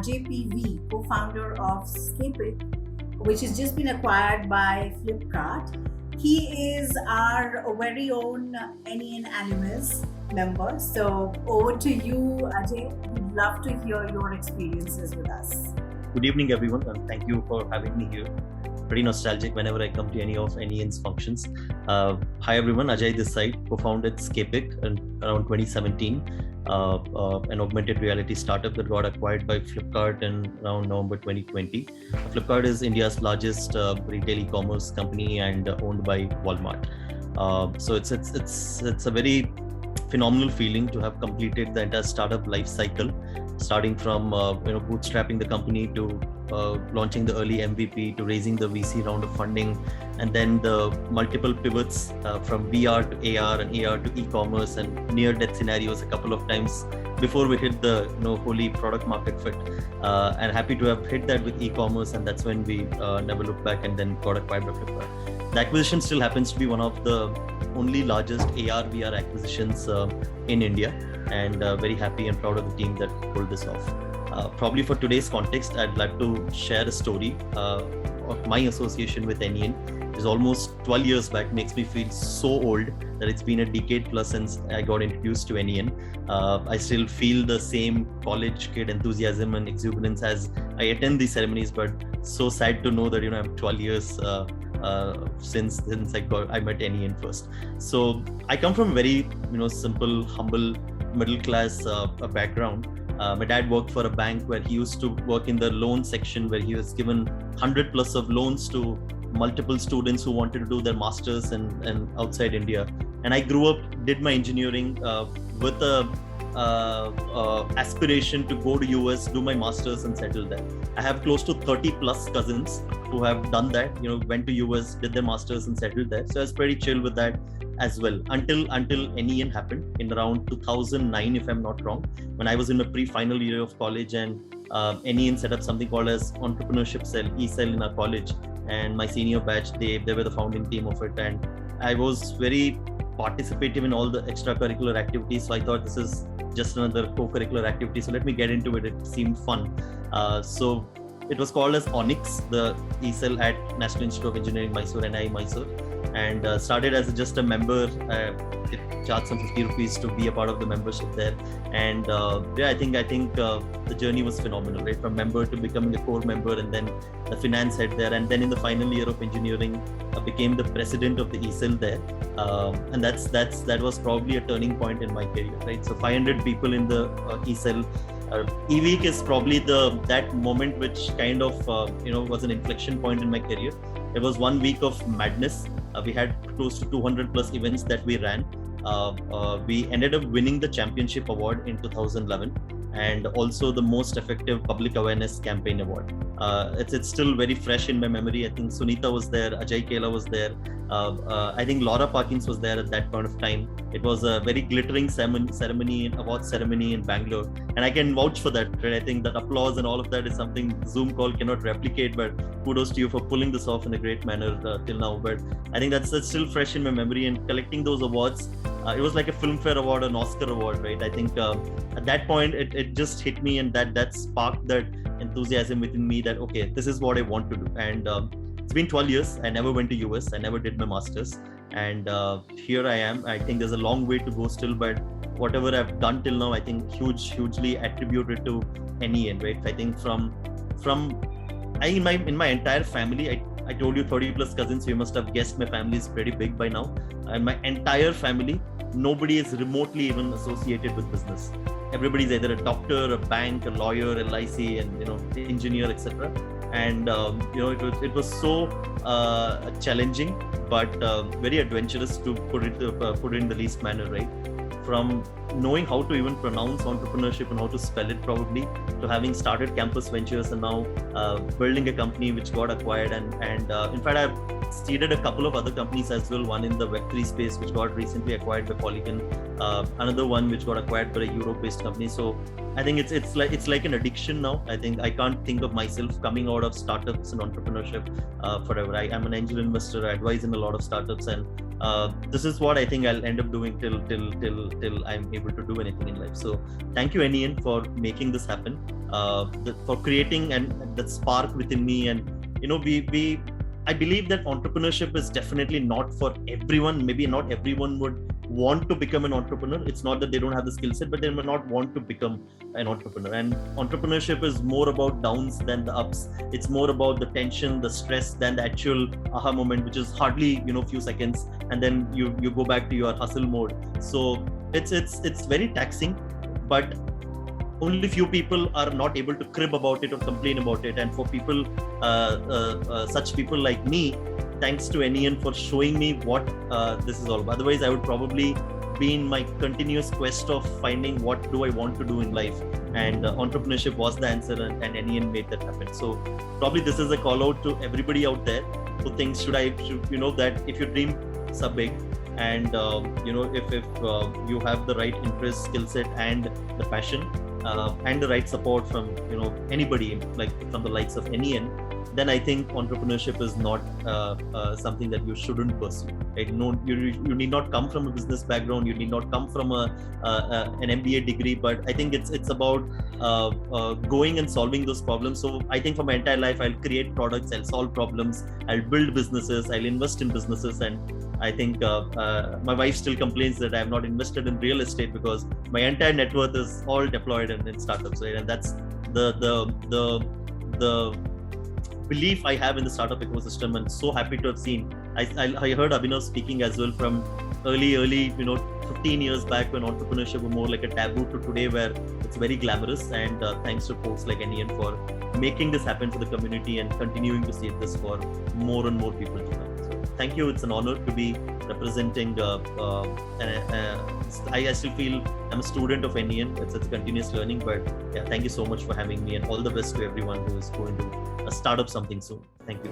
Ajay PV, co-founder of Scapic, which has just been acquired by Flipkart. He is our very own NEN alumnus member. So over to you, Ajay. We'd love to hear your experiences with us. Good evening, everyone, and thank you for having me here. Pretty nostalgic whenever I come to any of NEN's functions. Hi, everyone. Ajay this side, co-founded Scapic around 2017, an augmented reality startup that got acquired by Flipkart in around November 2020. Flipkart is India's largest retail e-commerce company and owned by Walmart. So it's a very phenomenal feeling to have completed the entire startup life cycle, starting from bootstrapping the company to launching the early MVP to raising the VC round of funding, and then the multiple pivots from VR to AR and AR to e-commerce and near-death scenarios a couple of times before we hit the holy product market fit. And happy to have hit that with e-commerce, and that's when we never looked back and then got acquired by Flipkart. The acquisition still happens to be one of the only largest AR VR acquisitions in India, and very happy and proud of the team that pulled this off. Probably for today's context, I'd like to share a story of my association with NEN. It's almost 12 years back, makes me feel so old that it's been a decade plus since I got introduced to NEN. I still feel the same college kid enthusiasm and exuberance as I attend these ceremonies, but so sad to know that I'm 12 years since I met NEN first. So I come from a very simple, humble, middle class background. My dad worked for a bank where he used to work in the loan section, where he was given 100 plus of loans to multiple students who wanted to do their masters and outside India. And I grew up, did my engineering with a aspiration to go to US, do my masters and settle there. I have close to 30 plus cousins who have done that, went to US, did their masters and settled there. So I was pretty chill with that as well until NEN happened in around 2009, if I'm not wrong, when I was in a pre-final year of college, and NEN set up something called as Entrepreneurship Cell, E-Cell in our college, and my senior batch, they were the founding team of it, and I was very participative in all the extracurricular activities. So I thought this is just another co-curricular activity, so let me get into it. It seemed fun. So it was called as Onyx, the E-Cell at National Institute of Engineering, Mysore, NI Mysore, and started as just a member. It charged some 50 rupees to be a part of the membership there, and I think the journey was phenomenal, right? From member to becoming a core member, and then the finance head there, and then in the final year of engineering, became the president of the E-Cell there, and that was probably a turning point in my career, right? So 500 people in the E-Cell. E-Week is probably that moment which kind of was an inflection point in my career. It was 1 week of madness. We had close to 200 plus events that we ran. We ended up winning the championship award in 2011, and also the most effective public awareness campaign award. It's still very fresh in my memory. I think Sunita was there, Ajay Kela was there. I think Laura Parkins was there at that point of time. It was a very glittering award ceremony in Bangalore, and I can vouch for that, right? I think that applause and all of that is something Zoom call cannot replicate, but kudos to you for pulling this off in a great manner till now. But I think that's still fresh in my memory, and collecting those awards, it was like a Filmfare award, an Oscar award, right? I think at that point it just hit me, and that sparked that enthusiasm within me that, okay, this is what I want to do. And it's been 12 years. I never went to US. I never did my masters. And here I am. I think there's a long way to go still, but whatever I've done till now, I think hugely attributed to NEN, right? I think in my entire family, I told you 30 plus cousins, so you must have guessed my family is pretty big by now. And my entire family, nobody is remotely even associated with business. Everybody's either a doctor, a bank, a lawyer, LIC, and engineer, etc. And it was so challenging, but very adventurous, to put it in the least manner, right? From knowing how to even pronounce entrepreneurship and how to spell it, probably, to having started Campus Ventures and now building a company which got acquired, and in fact I've seeded a couple of other companies as well. One in the Web3 space which got recently acquired by Polygon, another one which got acquired by a Europe-based company. So I think it's like an addiction now. I think I can't think of myself coming out of startups and entrepreneurship forever. I'm an angel investor. I advise in a lot of startups, and this is what I think I'll end up doing till I'm able to do anything in life. So thank you, NEN, for making this happen, for creating and that spark within me. And I believe that entrepreneurship is definitely not for everyone. Maybe not everyone would want to become an entrepreneur. It's not that they don't have the skill set, but they may not want to become an entrepreneur. And entrepreneurship is more about downs than the ups. It's more about the tension, the stress, than the actual aha moment, which is hardly few seconds, and then you go back to your hustle mode. So it's very taxing, but only few people are not able to crib about it or complain about it. And for people, such people like me, thanks to NEN for showing me what this is all about. Otherwise, I would probably be in my continuous quest of finding what do I want to do in life. And entrepreneurship was the answer, and NEN made that happen. So probably this is a call out to everybody out there who thinks, should that if you dream so big, and if you have the right interest, skill set, and the passion, and the right support from anybody, like from the likes of NEN, then I think entrepreneurship is not something that you shouldn't pursue. Right? No, you need not come from a business background. You need not come from an MBA degree. But I think it's about going and solving those problems. So I think for my entire life, I'll create products, I'll solve problems, I'll build businesses, I'll invest in businesses. And I think my wife still complains that I have not invested in real estate, because my entire net worth is all deployed in startups, right? And that's the belief I have in the startup ecosystem. And so happy to have seen. I heard Abhinav speaking as well from early 15 years back, when entrepreneurship was more like a taboo, to today where it's very glamorous. And thanks to folks like NEN for making this happen for the community and continuing to see this for more and more people to come. Thank you. It's an honor to be representing. I still feel I'm a student of NEN. It's continuous learning. But yeah, thank you so much for having me, and all the best to everyone who is going to start up something soon. Thank you.